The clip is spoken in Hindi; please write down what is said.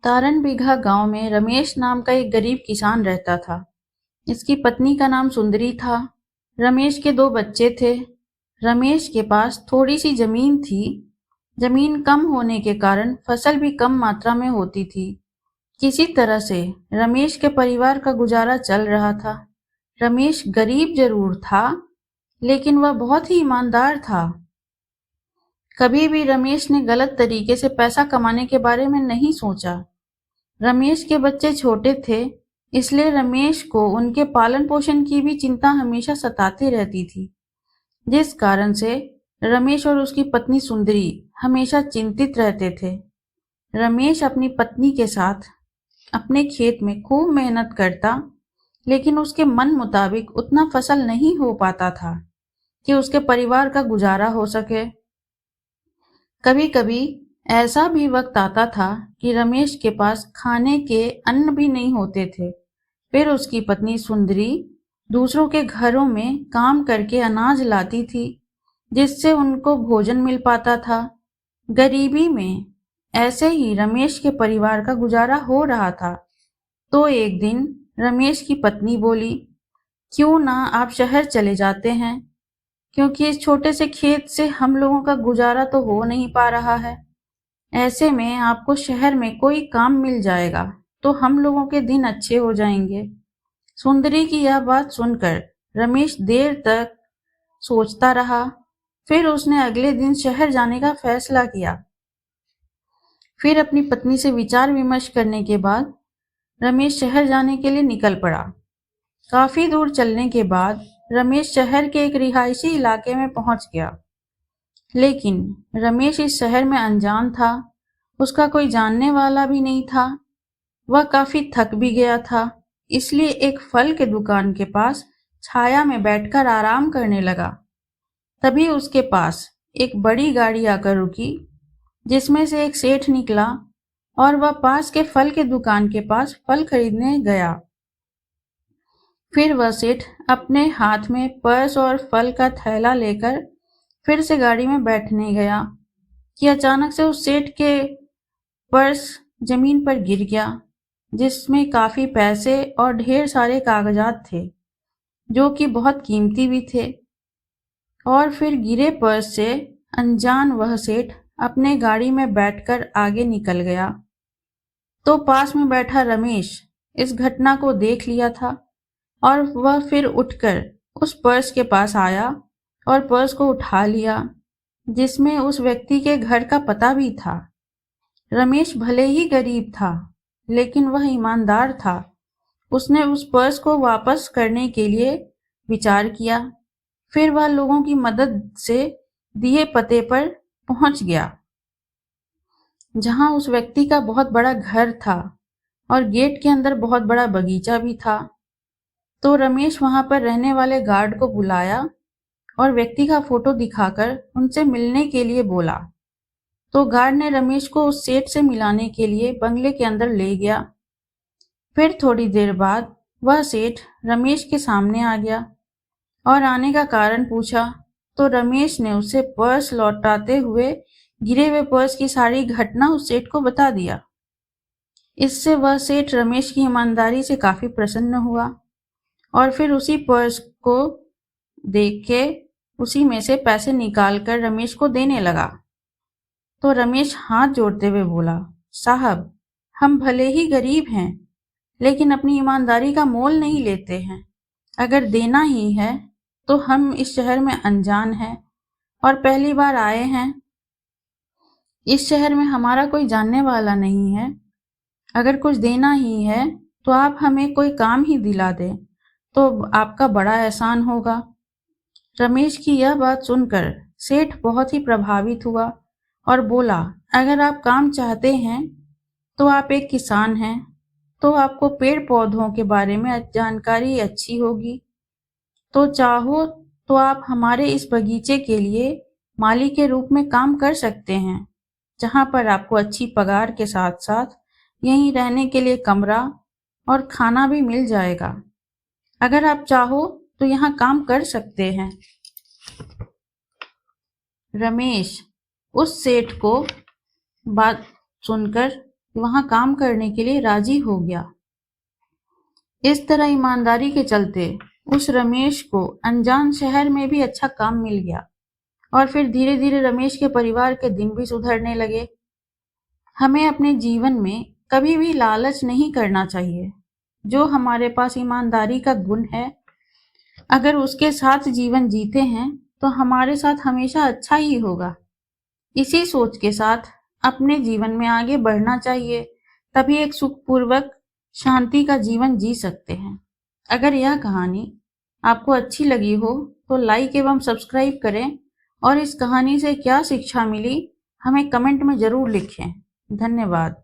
तारन बिघा गांव में रमेश नाम का एक गरीब किसान रहता था। इसकी पत्नी का नाम सुंदरी था। रमेश के दो बच्चे थे। रमेश के पास थोड़ी सी जमीन थी। जमीन कम होने के कारण फसल भी कम मात्रा में होती थी। किसी तरह से रमेश के परिवार का गुजारा चल रहा था। रमेश गरीब जरूर था, लेकिन वह बहुत ही ईमानदार था। कभी भी रमेश ने गलत तरीके से पैसा कमाने के बारे में नहीं सोचा। रमेश के बच्चे छोटे थे, इसलिए रमेश को उनके पालन पोषण की भी चिंता हमेशा सताती रहती थी, जिस कारण से रमेश और उसकी पत्नी सुंदरी हमेशा चिंतित रहते थे। रमेश अपनी पत्नी के साथ अपने खेत में खूब मेहनत करता, लेकिन उसके मन मुताबिक उतना फसल नहीं हो पाता था कि उसके परिवार का गुजारा हो सके। कभी कभी ऐसा भी वक्त आता था कि रमेश के पास खाने के अन्न भी नहीं होते थे। फिर उसकी पत्नी सुंदरी दूसरों के घरों में काम करके अनाज लाती थी, जिससे उनको भोजन मिल पाता था। गरीबी में ऐसे ही रमेश के परिवार का गुजारा हो रहा था। तो एक दिन रमेश की पत्नी बोली, क्यों ना आप शहर चले जाते हैं, क्योंकि इस छोटे से खेत से हम लोगों का गुजारा तो हो नहीं पा रहा है। ऐसे में आपको शहर में कोई काम मिल जाएगा तो हम लोगों के दिन अच्छे हो जाएंगे। सुंदरी की यह बात सुनकर रमेश देर तक सोचता रहा। फिर उसने अगले दिन शहर जाने का फैसला किया। फिर अपनी पत्नी से विचार विमर्श करने के बाद रमेश शहर जाने के लिए निकल पड़ा। काफी दूर चलने के बाद रमेश शहर के एक रिहायशी इलाके में पहुंच गया। लेकिन रमेश इस शहर में अनजान था। उसका कोई जानने वाला भी नहीं था। वह काफी थक भी गया था, इसलिए एक फल के दुकान के पास छाया में बैठकर आराम करने लगा। तभी उसके पास एक बड़ी गाड़ी आकर रुकी, जिसमें से एक सेठ निकला और वह पास के फल के दुकान के पास फल खरीदने गया। फिर वह सेठ अपने हाथ में पर्स और फल का थैला लेकर फिर से गाड़ी में बैठने गया कि अचानक से उस सेठ के पर्स जमीन पर गिर गया, जिसमें काफी पैसे और ढेर सारे कागजात थे, जो कि बहुत कीमती भी थे। और फिर गिरे पर्स से अनजान वह सेठ अपने गाड़ी में बैठकर आगे निकल गया। तो पास में बैठा रमेश इस घटना को देख लिया था और वह फिर उठकर उस पर्स के पास आया और पर्स को उठा लिया, जिसमें उस व्यक्ति के घर का पता भी था। रमेश भले ही गरीब था, लेकिन वह ईमानदार था। उसने उस पर्स को वापस करने के लिए विचार किया। फिर वह लोगों की मदद से दिए पते पर पहुंच गया, जहां उस व्यक्ति का बहुत बड़ा घर था और गेट के अंदर बहुत बड़ा बगीचा भी था। तो रमेश वहां पर रहने वाले गार्ड को बुलाया और व्यक्ति का फोटो दिखाकर उनसे मिलने के लिए बोला। तो गार्ड ने रमेश को उस सेठ से मिलाने के लिए बंगले के अंदर ले गया। फिर थोड़ी देर बाद वह सेठ रमेश के सामने आ गया और आने का कारण पूछा। तो रमेश ने उसे पर्स लौटाते हुए गिरे हुए पर्स की सारी घटना उस सेठ को बता दिया। इससे वह सेठ रमेश की ईमानदारी से काफी प्रसन्न हुआ और फिर उसी पर्स को देख के उसी में से पैसे निकालकर रमेश को देने लगा। तो रमेश हाथ जोड़ते हुए बोला, साहब, हम भले ही गरीब हैं, लेकिन अपनी ईमानदारी का मोल नहीं लेते हैं। अगर देना ही है तो हम इस शहर में अनजान हैं और पहली बार आए हैं। इस शहर में हमारा कोई जानने वाला नहीं है। अगर कुछ देना ही है तो आप हमें कोई काम ही दिला दें, तो आपका बड़ा एहसान होगा। रमेश की यह बात सुनकर सेठ बहुत ही प्रभावित हुआ और बोला, अगर आप काम चाहते हैं तो आप एक किसान हैं, तो आपको पेड़ पौधों के बारे में जानकारी अच्छी होगी। तो चाहो तो आप हमारे इस बगीचे के लिए माली के रूप में काम कर सकते हैं, जहां पर आपको अच्छी पगार के साथ साथ यहीं रहने के लिए कमरा और खाना भी मिल जाएगा। अगर आप चाहो तो यहाँ काम कर सकते हैं। रमेश उस सेठ को बात सुनकर वहां काम करने के लिए राजी हो गया। इस तरह ईमानदारी के चलते उस रमेश को अनजान शहर में भी अच्छा काम मिल गया और फिर धीरे धीरे रमेश के परिवार के दिन भी सुधरने लगे। हमें अपने जीवन में कभी भी लालच नहीं करना चाहिए। जो हमारे पास ईमानदारी का गुण है, अगर उसके साथ जीवन जीते हैं तो हमारे साथ हमेशा अच्छा ही होगा। इसी सोच के साथ अपने जीवन में आगे बढ़ना चाहिए, तभी एक सुखपूर्वक शांति का जीवन जी सकते हैं। अगर यह कहानी आपको अच्छी लगी हो तो लाइक एवं सब्सक्राइब करें और इस कहानी से क्या शिक्षा मिली हमें कमेंट में जरूर लिखें। धन्यवाद।